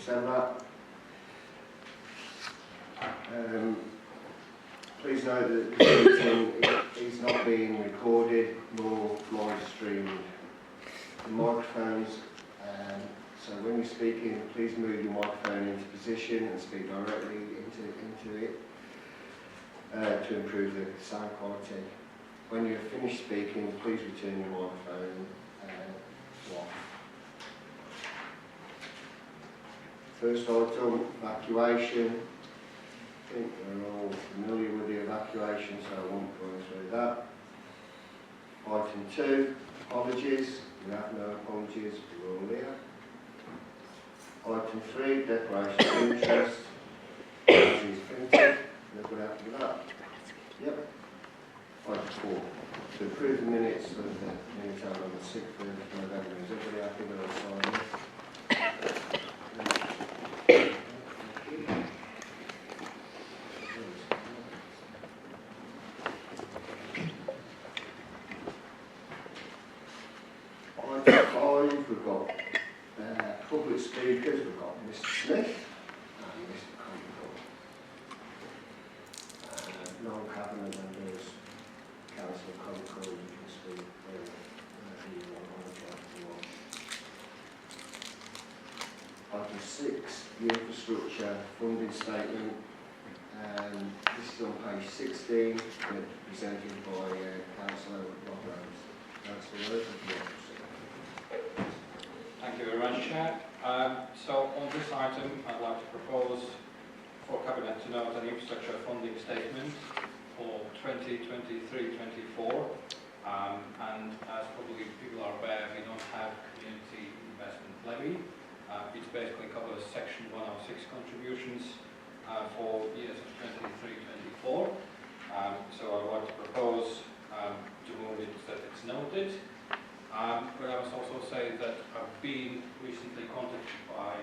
December. Please note that the meeting is not being recorded nor live streamed. The microphones, so when you're speaking, please move your microphone into position and speak directly into it to improve the sound quality. When you're finished speaking, please return your microphone off. First item, evacuation. I think we're all familiar with the evacuation, so I won't go through that. Item 2, apologies. We have no apologies, we're all here. Item 3, declaration of interest. As is printed. Nobody happy with that? Yep. Item 4, to approve the minutes of the minutes held on the 6th of November. Is everybody happy with that signing? We've got public speakers, we've got Mr. Smith and Mr. Concord. Non-cabinet members, Councillor Concord, you can speak whenever you want. Item 6, the infrastructure funding statement. This is on page 16, presented by Councillor Roberts. Councillor Roberts. Thank you very much, Chair. So on this item, I'd like to propose for Cabinet to note an infrastructure funding statement for 2023-24. And as probably people are aware, we don't have community investment levy. It basically covers section 106 contributions for years of 23-24. So I'd like to propose to move it that it's noted. But I must also say that I've been recently contacted by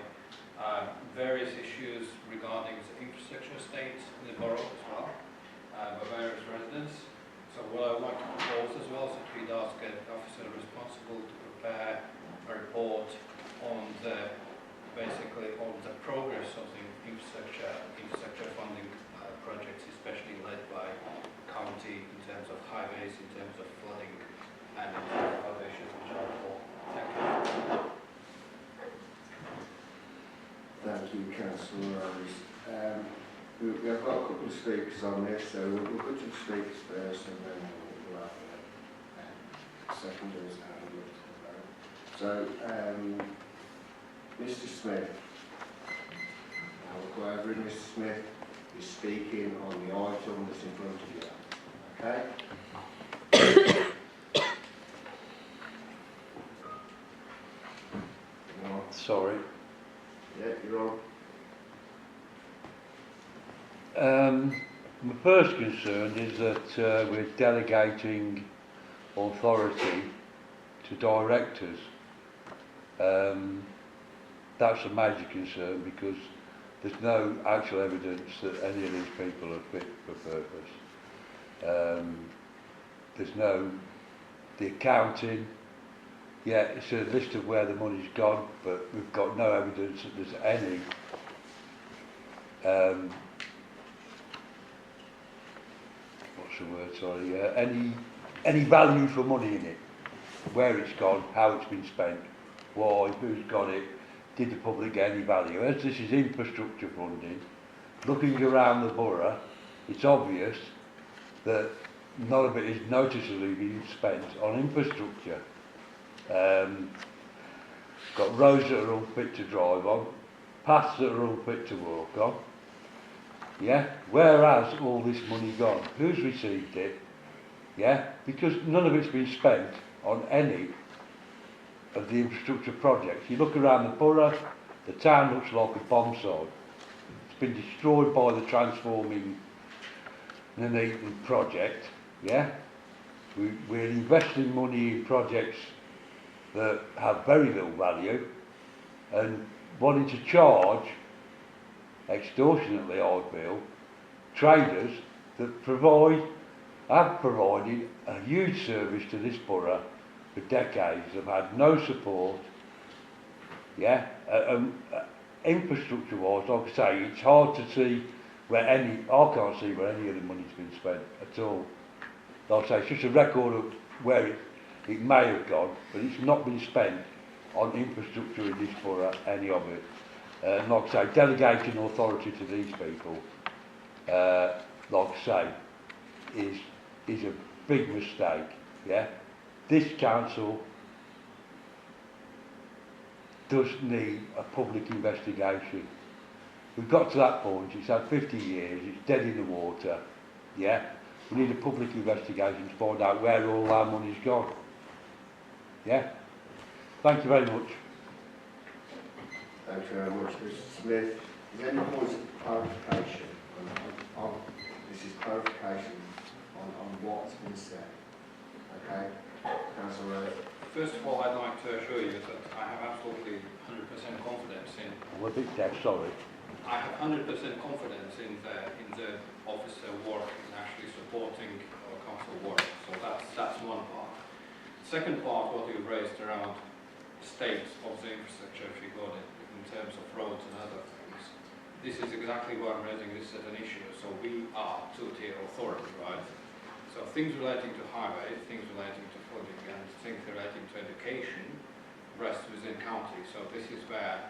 various issues regarding the infrastructure state in the borough as well, by various residents. So what I would like to propose as well is that we'd ask the officer responsible to prepare a report on the basically on the progress of the infrastructure funding projects, especially led by county in terms of highways, in terms of flooding, and other issues which are for. Thank you, Councillor Rose. We've got a couple of speakers on this, so we'll go to the speakers first and then we'll have secondaries and so, Mr. Smith, I'll go over and Mr. Smith is speaking on the item that's in front of you. Okay? Sorry. Yeah, you're on. My first concern is that we're delegating authority to directors. That's a major concern because there's no actual evidence that any of these people are fit for purpose. There's no, the accounting, yeah, it's a list of where the money's gone, but we've got no evidence that there's any what's the word, sorry, any value for money in it, where it's gone, how it's been spent, why, who's got it, did the public get any value. As this is infrastructure funding, looking around the borough, it's obvious that none of it is noticeably being spent on infrastructure. Got roads that are unfit to drive on, paths that are unfit to walk on. Yeah, where has all this money gone? Who's received it? Yeah, because none of it's been spent on any of the infrastructure projects. You look around the borough, the town looks like a bomb site. It's been destroyed by the transforming Nuneaton project. Yeah, we're investing money in projects that have very little value and wanting to charge extortionately, I feel, traders that have provided a huge service to this borough for decades, have had no support, yeah, infrastructure-wise, like I say, it's hard to see I can't see where any of the money's been spent at all. Like I say, it's just a record of where it may have gone, but it's not been spent on infrastructure in this borough, any of it. Like I say, delegating authority to these people, like I say, is a big mistake. Yeah, this council does need a public investigation. We've got to that point. It's had 50 years. It's dead in the water. Yeah, we need a public investigation to find out where all our money's gone. Yeah. Thank you very much. Thank you very much, Mr. Smith. Is there any points of clarification on this is clarification on what's been said? Okay, Councillor Rose. First of all, I'd like to assure you that I have absolutely 100% confidence in. I'm a bit deaf, sorry. I have 100% confidence in the officer work in actually supporting our council work. So that's one part. Second part, what you raised around state of the infrastructure, if you got it, in terms of roads and other things. This is exactly why I'm raising this as an issue. So we are two-tier authority, right? So things relating to highway, things relating to funding, and things relating to education rest within county. So this is where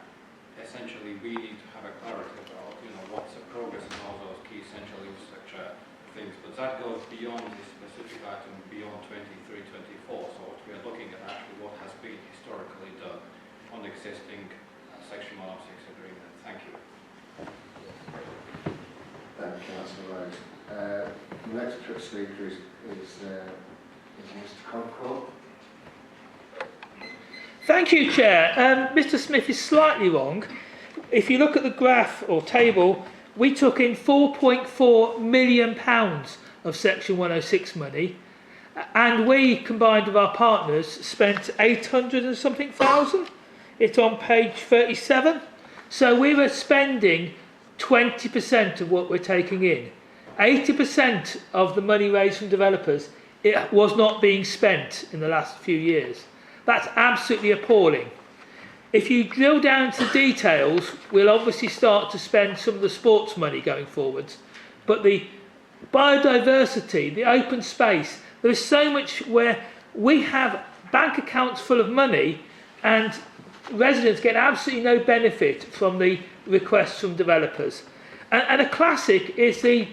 essentially we need to have a clarity about, what's the progress in all those key essential infrastructure things. But that goes beyond this specific item, beyond 23-24. So what we are looking at actually what has been historically done on the existing Section 106 agreement. Thank you. Thank you, Councillor Rose. The next speaker is Mr. Concord. Thank you, Chair. Mr. Smith is slightly wrong. If you look at the graph or table, we took in £4.4 million of Section 106 money, and we, combined with our partners, spent 800 and something thousand. It's on page 37. So we were spending 20% of what we're taking in. 80% of the money raised from developers, it was not being spent in the last few years. That's absolutely appalling. If you drill down to the details, we'll obviously start to spend some of the sports money going forwards. But the biodiversity, the open space, there is so much where we have bank accounts full of money and residents get absolutely no benefit from the requests from developers. And a classic is the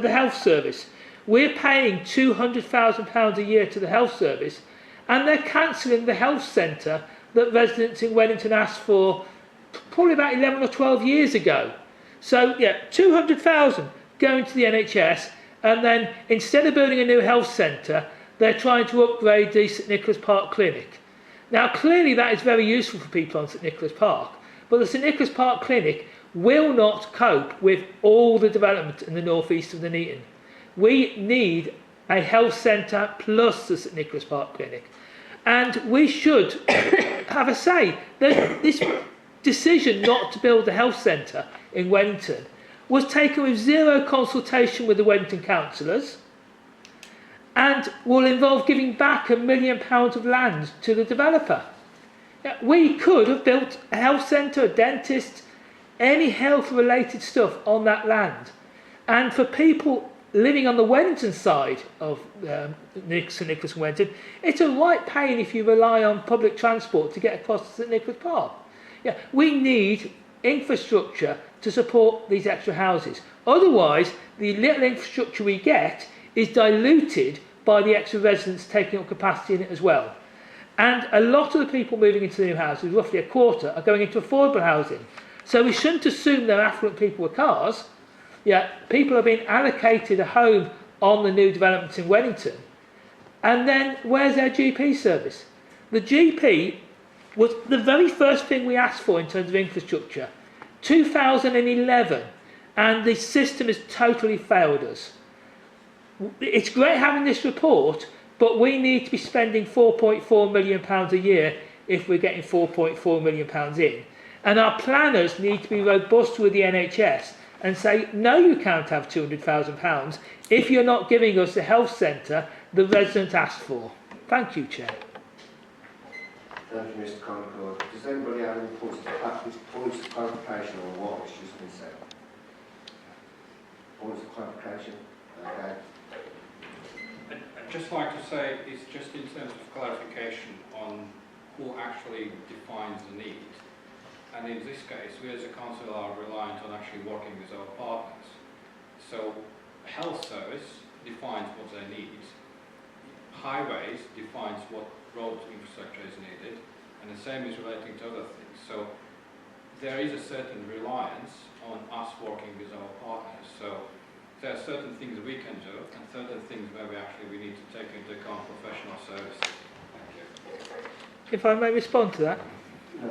health service. We're paying £200,000 a year to the health service, and they're cancelling the health centre that residents in Wellington asked for probably about 11 or 12 years ago. So, yeah, 200,000 going to the NHS, and then instead of building a new health centre, they're trying to upgrade the St Nicholas Park Clinic. Now, clearly that is very useful for people on St Nicholas Park, but the St Nicholas Park Clinic will not cope with all the development in the northeast of Nuneaton. We need a health centre plus the St Nicholas Park Clinic. And we should have a say. This decision not to build a health centre in Wellington was taken with zero consultation with the Wellington councillors and will involve giving back £1 million of land to the developer. We could have built a health centre, a dentist, any health-related stuff on that land. And for people living on the Wellington side of St Nicholas and Wellington, it's a right pain if you rely on public transport to get across to St Nicholas Park. Yeah, we need infrastructure to support these extra houses. Otherwise, the little infrastructure we get is diluted by the extra residents taking up capacity in it as well. And a lot of the people moving into the new houses, roughly a quarter, are going into affordable housing. So we shouldn't assume they're affluent people with cars. Yeah, people are being allocated a home on the new developments in Wellington. And then where's their GP service? The GP was the very first thing we asked for in terms of infrastructure. 2011, and the system has totally failed us. It's great having this report, but we need to be spending £4.4 million a year if we're getting £4.4 million in. And our planners need to be robust with the NHS and say, no, you can't have £200,000 if you're not giving us the health centre the residents asked for. Thank you, Chair. Thank you, Mr. Concord. Does anybody have any points of clarification on what has just been said? Points of clarification? Okay. I'd just like to say, it's just in terms of clarification on who actually defines the need. And in this case, we as a council are reliant on actually working with our partners. So health service defines what they need. Highways defines what road infrastructure is needed. And the same is relating to other things. So there is a certain reliance on us working with our partners. So there are certain things we can do and certain things where we need to take into account professional services. Thank you. If I may respond to that. No.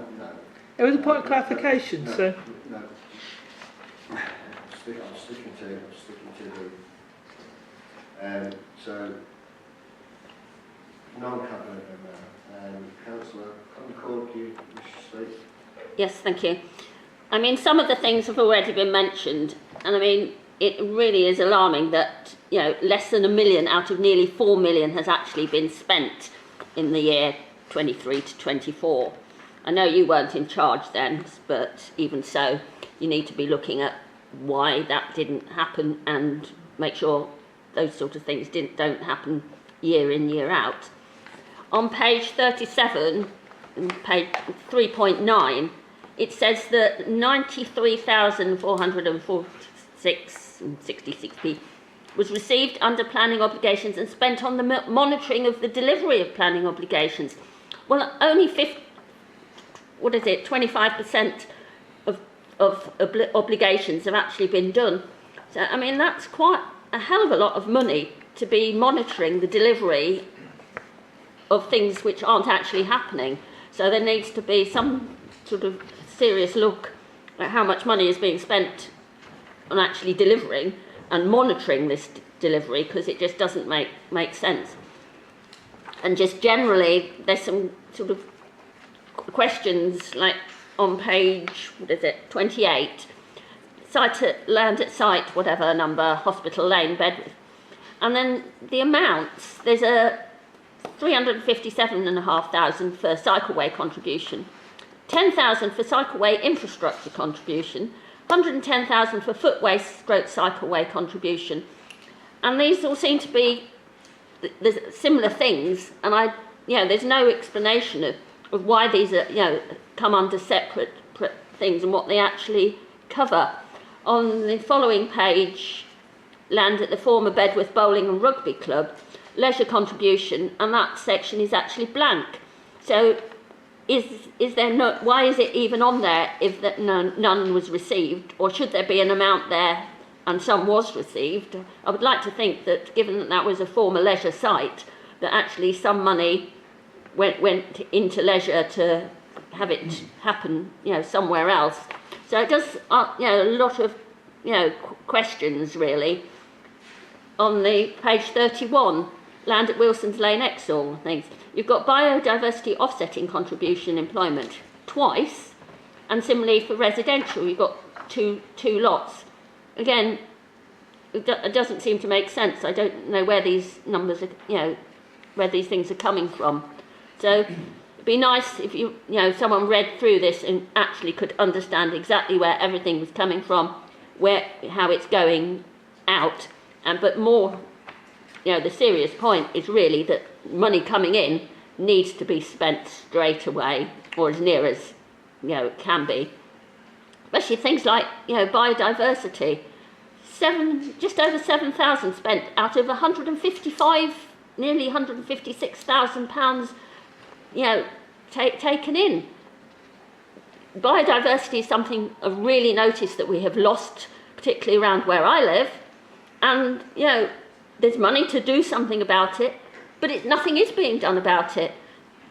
It was a point of clarification, no, so... No. I'm sticking to the... so, non-cabinet member, Councillor Concord, do you wish to speak? Yes, thank you. I mean, some of the things have already been mentioned, and I mean, it really is alarming that, you know, less than £1 million out of nearly £4 million has actually been spent in the year 23 to 24. I know you weren't in charge then, but even so, you need to be looking at why that didn't happen and make sure those sort of things don't happen year in, year out. On page 37, page 3.9, it says that 93,446.66p was received under planning obligations and spent on the monitoring of the delivery of planning obligations. Well, only 25% of obligations have actually been done. So, I mean, that's quite a hell of a lot of money to be monitoring the delivery of things which aren't actually happening. So there needs to be some sort of serious look at how much money is being spent on actually delivering and monitoring this delivery, because it just doesn't make sense. And just generally, there's some sort of questions like on page, 28, land at site, whatever number, Hospital Lane, Bedworth. And then the amounts, there's a 357,500 for cycleway contribution, 10,000 for cycleway infrastructure contribution, 110,000 for footway stroke cycleway contribution. And these all seem to be similar things, and there's no explanation of why these are, come under separate things and what they actually cover. On the following page, land at the former Bedworth Bowling and Rugby Club, leisure contribution, and that section is actually blank. So is there no, why is it even on there if that none was received, or should there be an amount there and some was received? I would like to think that, given that that was a former leisure site, that actually some money went into leisure to have it happen, somewhere else. So it does, a lot of, questions really. On the page 31, land at Wilson's Lane, Exhall, things. You've got biodiversity offsetting contribution employment twice, and similarly for residential, you've got two lots. Again, it doesn't seem to make sense. I don't know where these numbers are, where these things are coming from. So it'd be nice if someone read through this and actually could understand exactly where everything was coming from, how it's going out, but more, the serious point is really that money coming in needs to be spent straight away, or as near as it can be. Especially things like biodiversity. Just over 7,000 spent out of 155, nearly £156,000, taken in. Biodiversity is something I've really noticed that we have lost, particularly around where I live, and there's money to do something about it, but nothing is being done about it.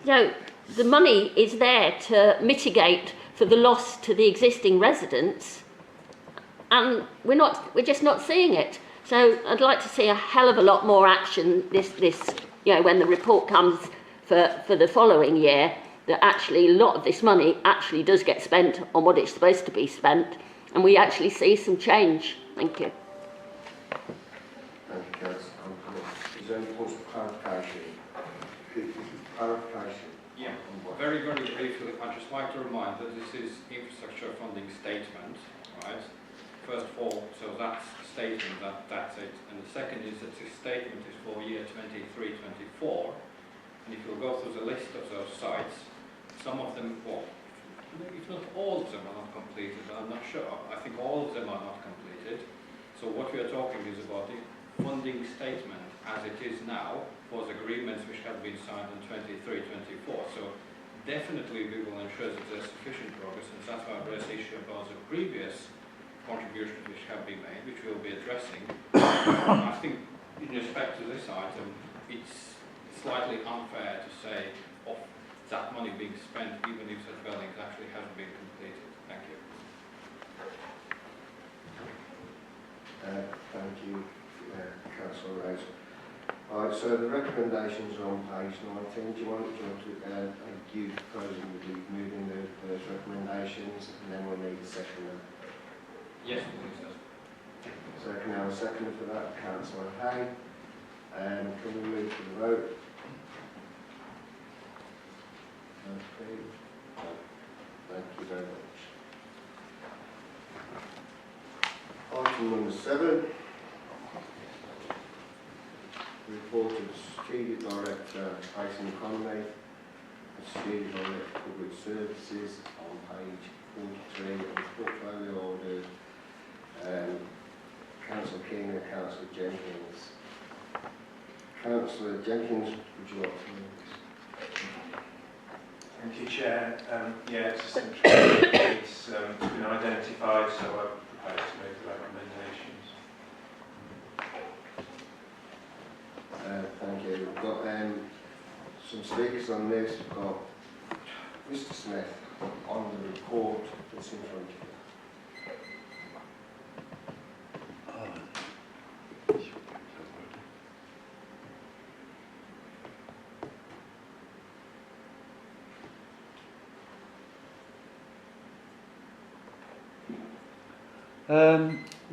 The money is there to mitigate for the loss to the existing residents, and we're just not seeing it. So I'd like to see a hell of a lot more action when the report comes for the following year, that actually a lot of this money actually does get spent on what it's supposed to be spent, and we actually see some change. Thank you. Thank you, Councillor Concord. Is there any points of clarification? Clarification? Yeah. On what very, very briefly, I'd just like to remind that this is infrastructure funding statement, right? First of all, so that's the statement, that's it. And the second is that this statement is for year 23-24. And if you'll go through the list of those sites, some of them, well, maybe if not all of them are not completed, but I'm not sure. I think all of them are not completed. So what we are talking is about the funding statement as it is now for the agreements which have been signed in 23-24. So definitely we will ensure that there's sufficient progress, and that's why I raised the issue about the previous contributions which have been made, which we'll be addressing. I think in respect to this item, it's slightly unfair to say of that money being spent even if the dwellings actually haven't been completed. Thank you. Thank you, Councillor Rose. Right, so the recommendations are on page 19. Do you want to you proposing with moving those recommendations, and then we'll need a seconder? Yes, please. So can I have a seconder for that, Councillor Hay? Can we move to the vote? Okay. Thank you very much. Item number 7. Report of Strategic Director, Pricing Economy, Strategic Director, Public Services on page 43 of the portfolio order. Councillor King and Councillor Jenkins. Councillor Jenkins, would you like to move this? Thank you, Chair. Yeah, it's a central it's been identified, so I propose to make the recommendations. Thank you. We've got some speakers on this. We've got Mr. Smith on the report that's in front of you.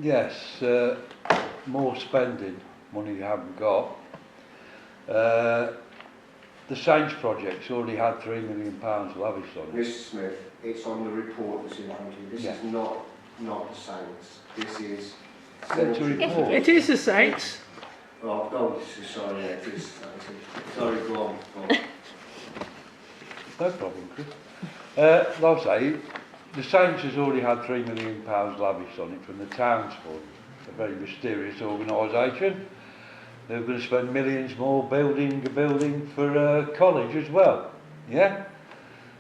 Yes, more spending, money you haven't got. The Saints project's already had £3 million lavished on it. Mr. Smith, it's on the report that's in front of you. This is not the Saints. This is... It's a report. It is the Saints. Oh, sorry, it is Saints. Sorry, go on. No problem, Chris. Like I say, the Saints has already had £3 million lavished on it from the Towns Fund, a very mysterious organisation. They're going to spend millions more building a building for a college as well. Yeah?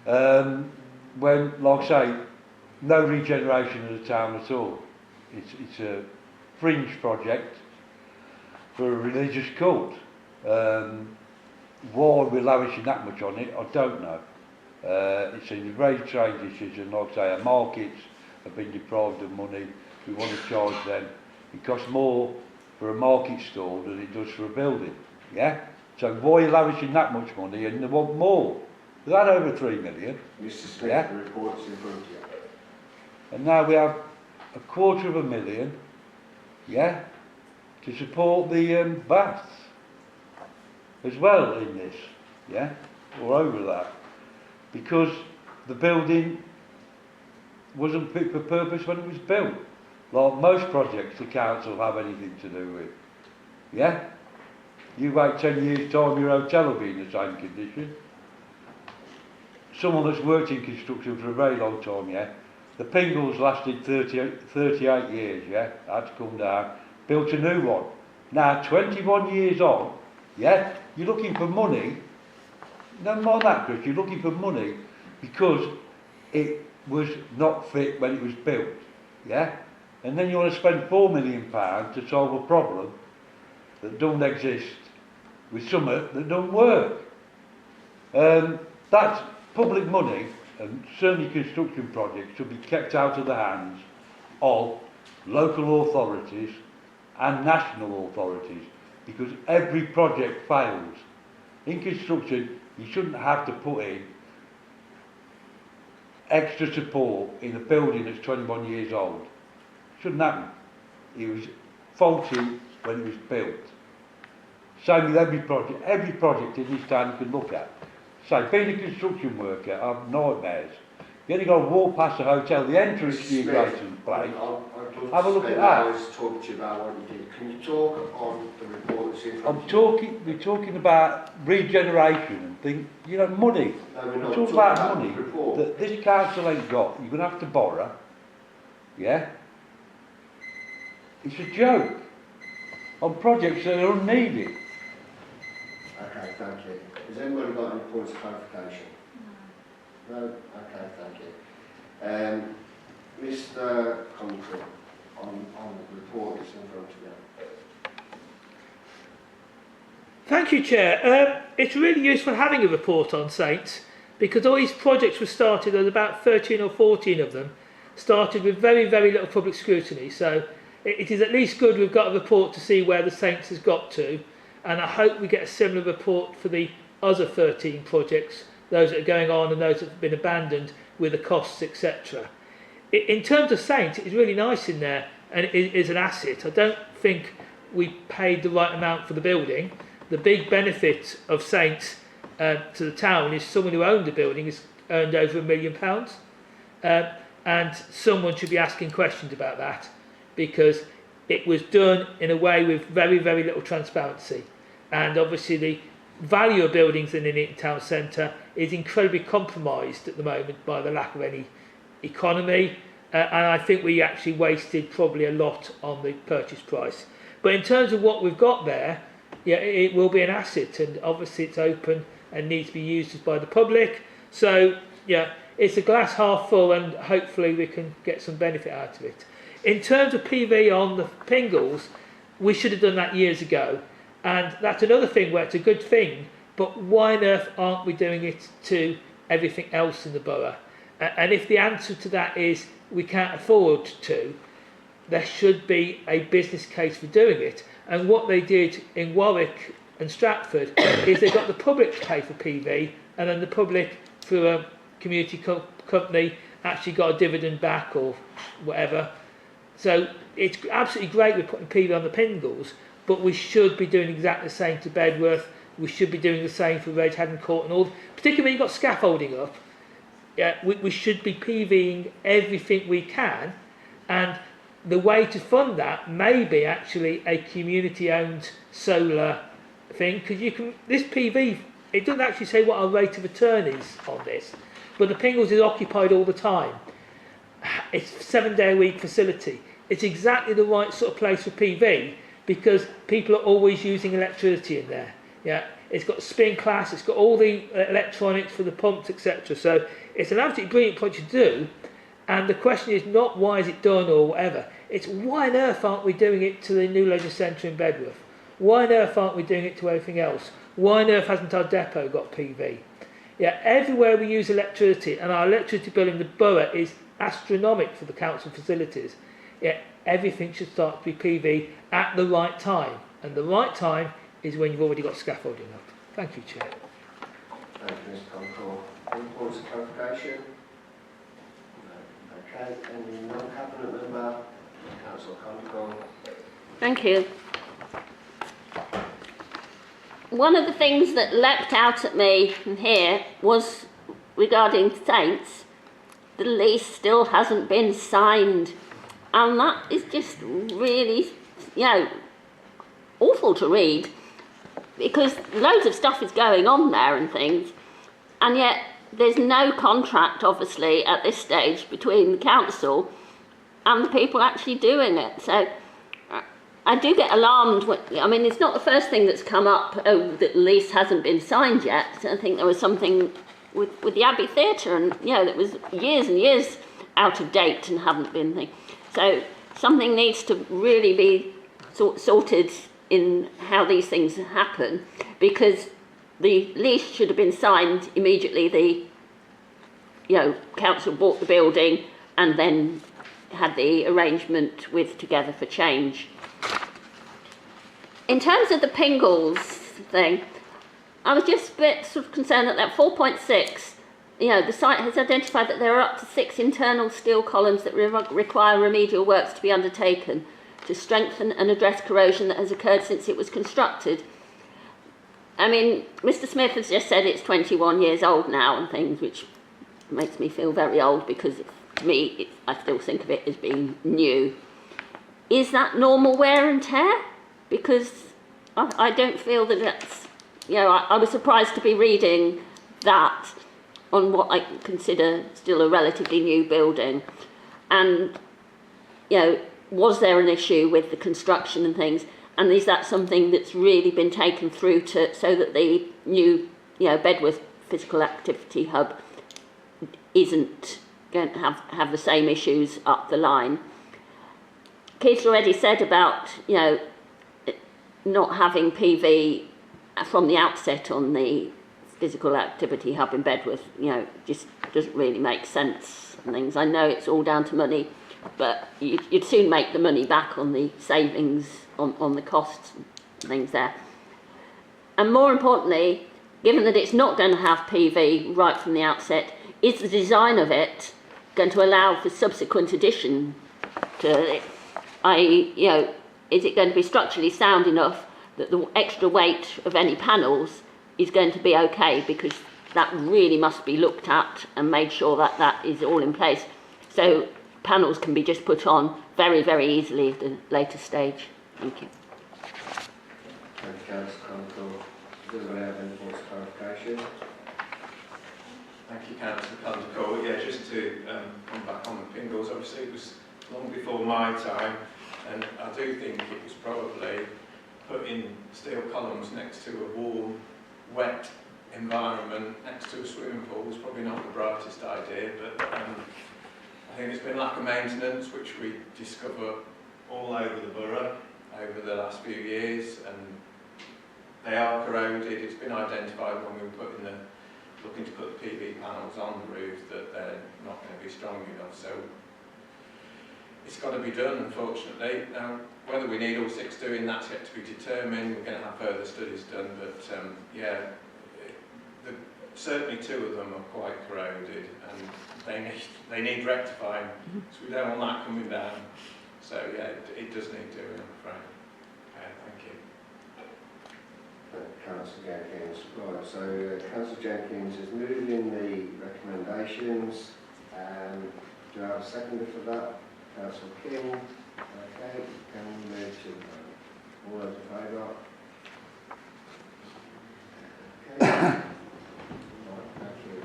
When, like I say, no regeneration of the town at all. It's a fringe project for a religious cult. Why we're lavishing that much on it, I don't know. It's a very strange decision. Like I say, our markets have been deprived of money. We want to charge them. It costs more for a market stall than it does for a building. Yeah? So why are you lavishing that much money and they want more? Is that over 3 million? Mr. Smith, Yeah? the report's in front of you. And now we have £250,000, yeah, to support the baths as well in this, yeah, or over that, because the building wasn't fit for purpose when it was built, like most projects the council have anything to do with, yeah. You wait 10 years' time, your hotel will be in the same condition. Someone that's worked in construction for a very long time, yeah. The PINGLES lasted 38 years, yeah. Had to come down, built a new one. Now, 21 years on, yeah, you're looking for money. Never mind that, Chris, you're looking for money because it was not fit when it was built, yeah. And then you want to spend £4 million to solve a problem that don't exist with something that don't work. That's public money, and certainly construction projects should be kept out of the hands of local authorities and national authorities, because every project fails. In construction, you shouldn't have to put in extra support in a building that's 21 years old. Shouldn't happen. It was faulty when it was built. Same with every project in this town you can look at. Say, being a construction worker, I've nightmares. You only got to walk past the hotel, the entrance to your Grayson place. Have a look at that. I was talking to you about what you did. Can you talk on the report that's in front of you? We're talking about regeneration and things, you know, money. No, we're We're not talking about the money report. that this council ain't got. You're going to have to borrow. Yeah? It's a joke on projects that are unneeded. Okay, thank you. Has anybody got any points of clarification? No? Okay, thank you. Mr. Conklin, on the report that's in front of you. Thank you, Chair. It's really useful having a report on Saints because all these projects were started, there's about 13 or 14 of them, started with very, very little public scrutiny. So it is at least good we've got a report to see where the Saints has got to, and I hope we get a similar report for the other 13 projects, those that are going on and those that have been abandoned with the costs, etc. In terms of Saints, it's really nice in there and it is an asset. I don't think we paid the right amount for the building. The big benefit of Saints to the town is someone who owned the building has earned over £1 million, and someone should be asking questions about that because it was done in a way with very, very little transparency, and obviously the value of buildings in the town centre is incredibly compromised at the moment by the lack of any economy, and I think we actually wasted probably a lot on the purchase price. But in terms of what we've got there, yeah, it will be an asset, and obviously it's open and needs to be used by the public. So yeah, it's a glass half full, and hopefully we can get some benefit out of it. In terms of PV on the Pingles, we should have done that years ago, and that's another thing where it's a good thing, but why on earth aren't we doing it to everything else in the borough? And if the answer to that is we can't afford to, there should be a business case for doing it. And what they did in Warwick and Stratford is they got the public to pay for PV, and then the public, through a community company, actually got a dividend back or whatever. So it's absolutely great we're putting PV on the Pingles, but we should be doing exactly the same to Bedworth. We should be doing the same for Reg Haddon Court and all. Particularly when you've got scaffolding up, yeah, we should be PVing everything we can, and the way to fund that may be actually a community-owned solar thing, because you can. This PV, it doesn't actually say what our rate of return is on this, but the Pingles is occupied all the time. It's a 7-day-a-week facility. It's exactly the right sort of place for PV because people are always using electricity in there. Yeah, it's got spin class, it's got all the electronics for the pumps, etc. So it's an absolutely brilliant project to do. And the question is not why is it done or whatever. It's why on earth aren't we doing it to the new leisure centre in Bedworth? Why on earth aren't we doing it to everything else? Why on earth hasn't our depot got PV? Yeah, everywhere we use electricity, and our electricity bill in the borough is astronomical for the council facilities. Yeah, everything should start to be PV at the right time. And the right time is when you've already got scaffolding up. Thank you, Chair. Thank you, Mr. Concord. Any points of clarification? No. Okay, any non-cabinet member? Councillor Concord. Thank you. One of the things that leapt out at me from here was regarding Saints. The lease still hasn't been signed, and that is just really, awful to read, because loads of stuff is going on there and things, and yet there's no contract, obviously, at this stage between the council and the people actually doing it. So I do get alarmed. It's not the first thing that's come up, that the lease hasn't been signed yet. I think there was something with the Abbey Theatre, and that was years and years out of date and haven't been. So something needs to really be sorted in how these things happen, because the lease should have been signed immediately. The council bought the building and then had the arrangement with Together for Change. In terms of the Pingles thing, I was just a bit sort of concerned that 4.6, the site has identified that there are up to 6 internal steel columns that require remedial works to be undertaken to strengthen and address corrosion that has occurred since it was constructed. I mean, Mr. Smith has just said it's 21 years old now and things, which makes me feel very old because to me, I still think of it as being new. Is that normal wear and tear? Because I don't feel that that's, you know, I was surprised to be reading that on what I consider still a relatively new building. And, you know, was there an issue with the construction and things? And is that something that's really been taken through to so that the new, you know, Bedworth Physical Activity Hub isn't going to have the same issues up the line? Keith's already said about, you know, not having PV from the outset on the Physical Activity Hub in Bedworth, you know, just doesn't really make sense and things. I know it's all down to money, but you'd soon make the money back on the savings on the costs and things there. And more importantly, given that it's not going to have PV right from the outset, is the design of it going to allow for subsequent addition to it? You know, is it going to be structurally sound enough that the extra weight of any panels is going to be okay? Because that really must be looked at and made sure that that is all in place. So panels can be just put on very, very easily at a later stage. Thank you. Thank you, Councillor Concord. Does anyone have any more clarification? Thank you, Councillor Concord. Yeah, just to come back on the PINGLES, obviously it was long before my time, and I do think it was probably putting steel columns next to a warm, wet environment next to a swimming pool was probably not the brightest idea, but I think there's been lack of maintenance, which we discover all over the borough over the last few years, and they are corroded. It's been identified when we were looking to put the PV panels on the roof that they're not going to be strong enough. So it's got to be done, unfortunately. Now, whether we need all 6 doing, that's yet to be determined. We're going to have further studies done, but yeah, certainly 2 of them are quite corroded, and they need rectifying. So we don't want that coming down. So yeah, it does need doing, I'm afraid. Thank you. Councillor Jenkins. Right, so Councillor Jenkins has moved in the recommendations. Do I have a seconder for that? Councillor King. Okay, can we move to all those in favour? Okay. Right, thank you.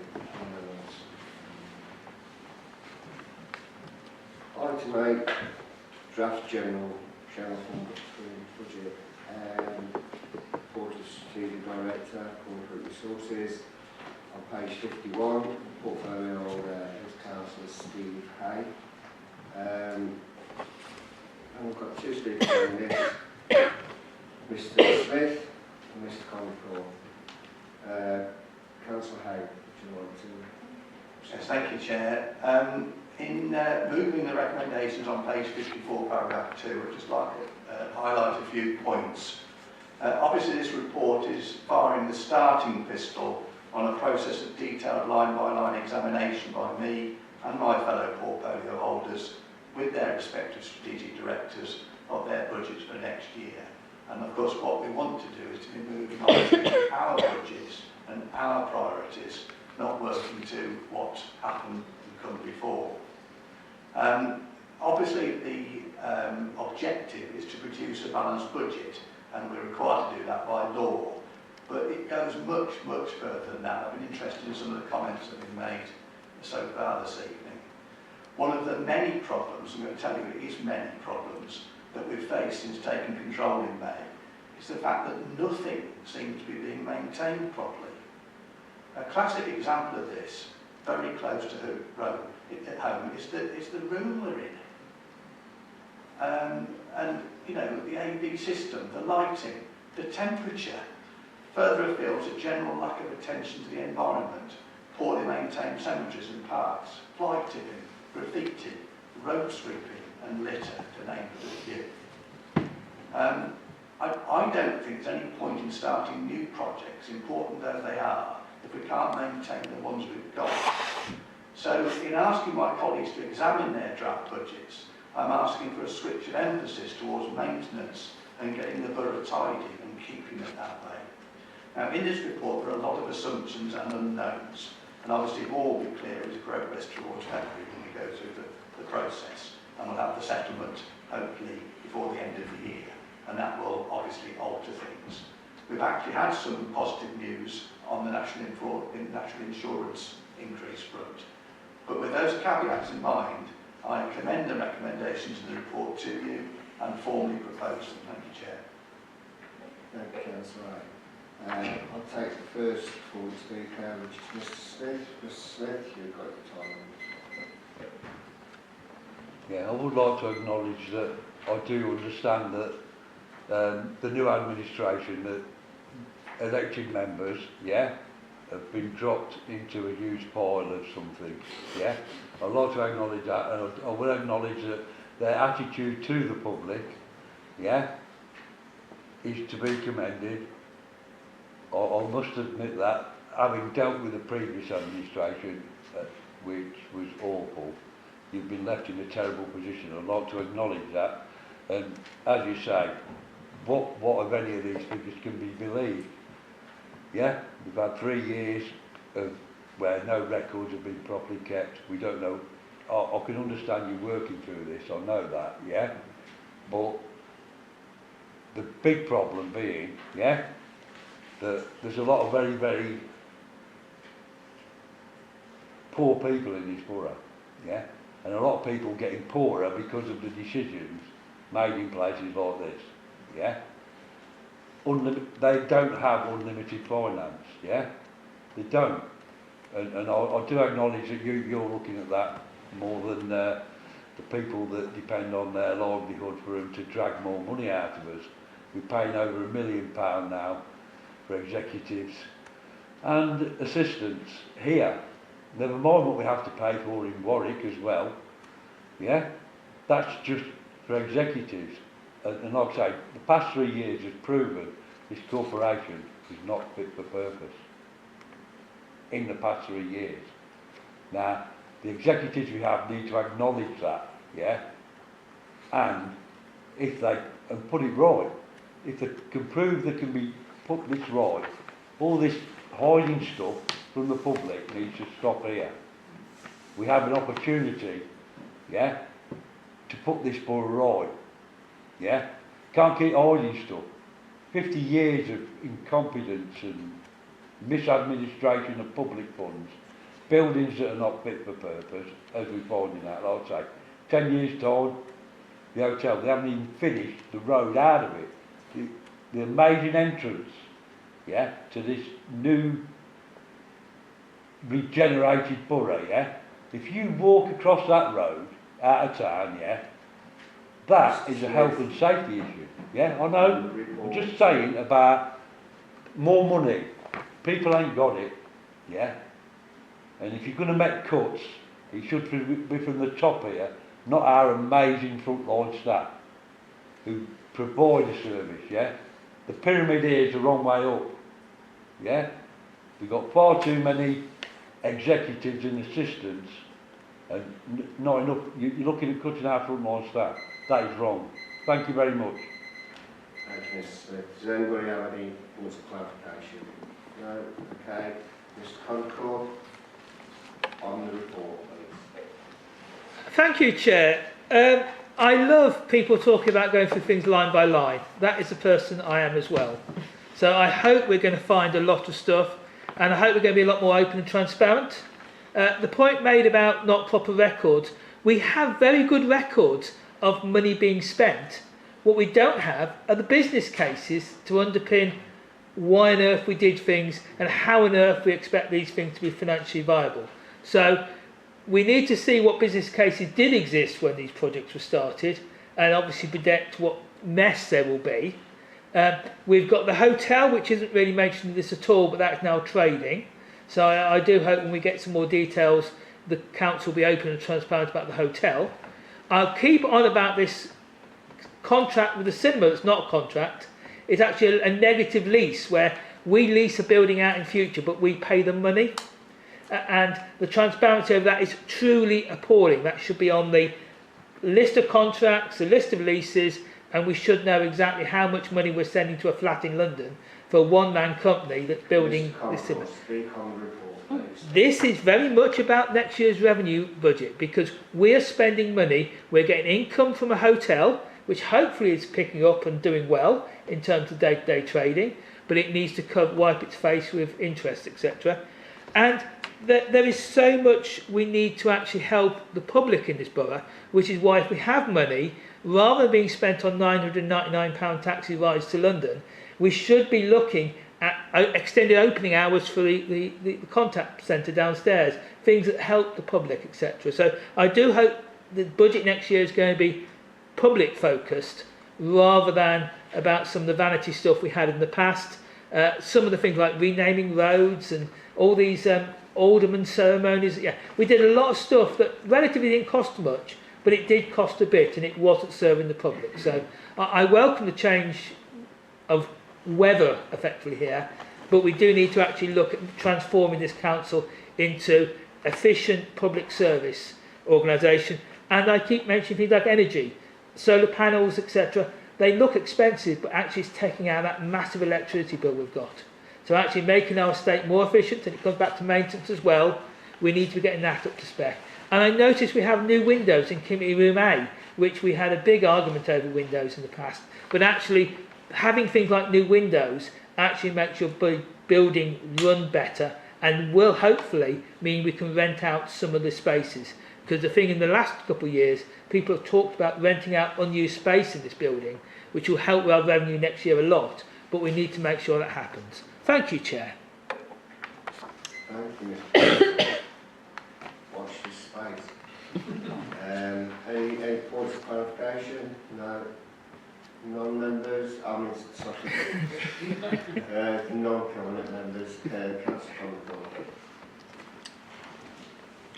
Item 8, draft general fund budget. Report of Strategic Director, Corporate Resources. On page 51, portfolio holder is Councillor Steve Hay. And we've got 2 speakers on this, Mr. Smith and Mr. Concord. Councillor Hay, do you want to? Yes, thank you, Chair. In moving the recommendations on page 54, paragraph 2, I'd just like to highlight a few points. Obviously, this report is firing the starting pistol on a process of detailed line-by-line examination by me and my fellow portfolio holders with their respective strategic directors of their budgets for next year. And of course, what we want to do is to be moving on to our budgets and our priorities, not working to what happened and come before. Obviously, the objective is to produce a balanced budget, and we're required to do that by law. But it goes much, much further than that. I've been interested in some of the comments that have been made so far this evening. One of the many problems, I'm going to tell you it is many problems, that we've faced since taking control in May, is the fact that nothing seems to be being maintained properly. A classic example of this, very close to home, is the room we're in. And, you know, the AV system, the lighting, the temperature. Further afield, a general lack of attention to the environment, poorly maintained cemeteries and parks, fly tipping, graffiti, road sweeping and litter, to name but a few. I don't think there's any point in starting new projects, important though they are, if we can't maintain the ones we've got. So in asking my colleagues to examine their draft budgets, I'm asking for a switch of emphasis towards maintenance and getting the borough tidy and keeping it that way. Now, in this report, there are a lot of assumptions and unknowns, and obviously more will be clear as progress towards February when we go through the process, and we'll have the settlement, hopefully, before the end of the year, and that will obviously alter things. We've actually had some positive news on the national insurance increase front, but with those caveats in mind, I commend the recommendations in the report to you and formally propose them. Thank you, Chair. Thank you, Councillor. I'll take the first forward speaker, which is Mr. Smith. Mr. Smith, you've got the time. Yeah, I would like to acknowledge that I do understand that the new administration, that elected members, yeah, have been dropped into a huge pile of something, yeah. I'd like to acknowledge that, and I will acknowledge that their attitude to the public, yeah, is to be commended. I must admit that, having dealt with the previous administration, which was awful, you've been left in a terrible position. I'd like to acknowledge that. And as you say, what of any of these figures can be believed? Yeah, we've had 3 years of where no records have been properly kept. We don't know. I can understand you working through this, I know that, yeah? But the big problem being, yeah, that there's a lot of very, very poor people in this borough, yeah? And a lot of people getting poorer because of the decisions made in places like this, yeah? They don't have unlimited finance, yeah? They don't. And I do acknowledge that you're looking at that more than the people that depend on their livelihood for them to drag more money out of us. We're paying over £1 million now for executives and assistants here. Never mind what we have to pay for in Warwick as well. Yeah, that's just for executives. And like I say, the past 3 years has proven this corporation is not fit for purpose. In the past 3 years. Now, the executives we have need to acknowledge that, yeah? And if they, and put it right, if they can prove they can be put this right, all this hiding stuff from the public needs to stop here. We have an opportunity, yeah, to put this borough right, yeah? Can't keep hiding stuff. 50 years of incompetence and misadministration of public funds, buildings that are not fit for purpose, as we're finding out, like I say. 10 years time, the hotel, they haven't even finished the road out of it. The amazing entrance, yeah, to this new regenerated borough, yeah. If you walk across that road out of town, yeah, that is a health and safety issue. Yeah, I know. I'm just saying about more money. People ain't got it, yeah. And if you're going to make cuts, it should be from the top here, not our amazing frontline staff who provide a service, yeah. The pyramid here is the wrong way up, yeah. We've got far too many executives and assistants, and not enough. You're looking at cutting our frontline staff. That is wrong. Thank you very much. Thank you, Mr. Smith. Does anybody have any points of clarification? No? Okay. Mr. Concord, on the report, please. Thank you, Chair. I love people talking about going through things line by line. That is the person I am as well. So I hope we're going to find a lot of stuff, and I hope we're going to be a lot more open and transparent. The point made about not proper records, we have very good records of money being spent. What we don't have are the business cases to underpin why on earth we did things and how on earth we expect these things to be financially viable. So we need to see what business cases did exist when these projects were started, and obviously predict what mess there will be. We've got the hotel, which isn't really mentioned in this at all, but that's now trading. So I do hope when we get some more details, the council will be open and transparent about the hotel. I'll keep on about this contract with the cinema that's not a contract. It's actually a negative lease where we lease a building out in future, but we pay them money. And the transparency of that is truly appalling. That should be on the list of contracts, the list of leases, and we should know exactly how much money we're sending to a flat in London for a one-man company that's building Mr. this Concourse, speak on the report, please. This is very much about next year's revenue budget, because we're spending money, we're getting income from a hotel, which hopefully is picking up and doing well in terms of day-to-day trading, but it needs to wipe its face with interest, etc. And there is so much we need to actually help the public in this borough, which is why if we have money, rather than being spent on £999 taxi rides to London, we should be looking at extended opening hours for the contact centre downstairs, things that help the public, etc. So I do hope the budget next year is going to be public focused rather than about some of the vanity stuff we had in the past. Some of the things like renaming roads and all these alderman ceremonies. Yeah, we did a lot of stuff that relatively didn't cost much, but it did cost a bit and it wasn't serving the public. So I welcome the change of weather effectively here, but we do need to actually look at transforming this council into efficient public service organisation. And I keep mentioning things like energy, solar panels, etc. They look expensive, but actually it's taking out that massive electricity bill we've got. So actually making our estate more efficient, and it comes back to maintenance as well, we need to be getting that up to spec. And I noticed we have new windows in Committee Room A, which we had a big argument over windows in the past, but actually having things like new windows actually makes your building run better and will hopefully mean we can rent out some of the spaces. Because the thing in the last couple of years, people have talked about renting out unused space in this building, which will help with our revenue next year a lot, but we need to make sure that happens. Thank you, Chair. Thank you, Mr. Watch this space. Any points of clarification? No. Non-members? Non-cabinet members. Councillor Concourse.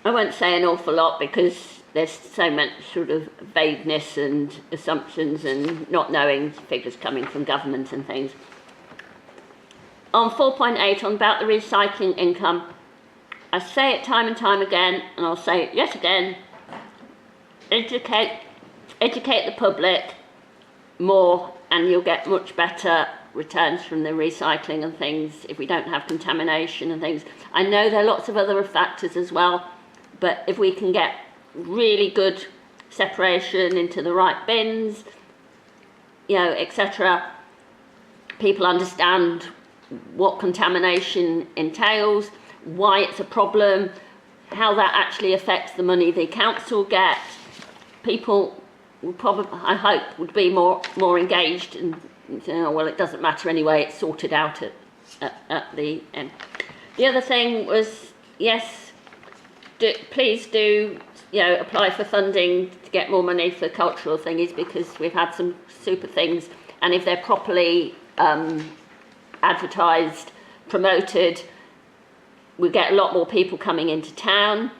I won't say an awful lot because there's so much sort of vagueness and assumptions and not knowing figures coming from government and things. On 4.8, on about the recycling income, I say it time and time again, and I'll say it yet again, educate the public more and you'll get much better returns from the recycling and things if we don't have contamination and things. I know there are lots of other factors as well, but if we can get really good separation into the right bins, you know, etc., people understand what contamination entails, why it's a problem, how that actually affects the money the council get. People will probably, I hope, would be more engaged and say, oh, well, it doesn't matter anyway, it's sorted out at the end. The other thing was, yes, please do, you know, apply for funding to get more money for cultural things, because we've had some super things, and if they're properly advertised, promoted, we get a lot more people coming into town.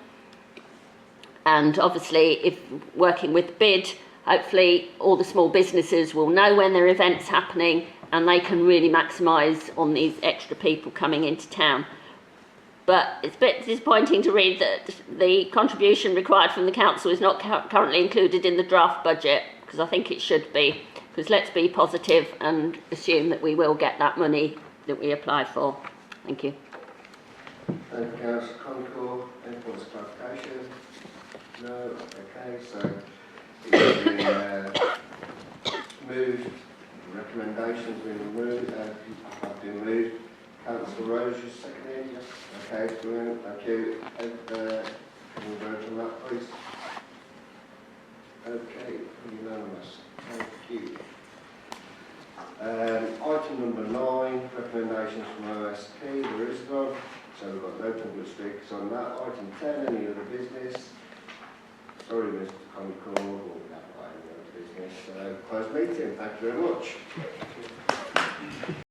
And obviously, if working with BID, hopefully all the small businesses will know when there are events happening and they can really maximise on these extra people coming into town. But it's a bit disappointing to read that the contribution required from the council is not currently included in the draft budget, because I think it should be. Because let's be positive and assume that we will get that money that we apply for. Thank you. Thank you, Councillor Concourse. Any points of clarification? No? Okay, so it's been moved. Recommendations been moved. Have been moved. Councillor Rose, you seconding? Okay, brilliant. Thank you. Can we vote on that, please? Okay, unanimous. Thank you. Item number 9, recommendations from OSP. There is none, so we've got no public speakers on that. Item 10, any other business? Sorry, Mr. Concourse, we'll have any other business. Closed meeting. Thank you very much.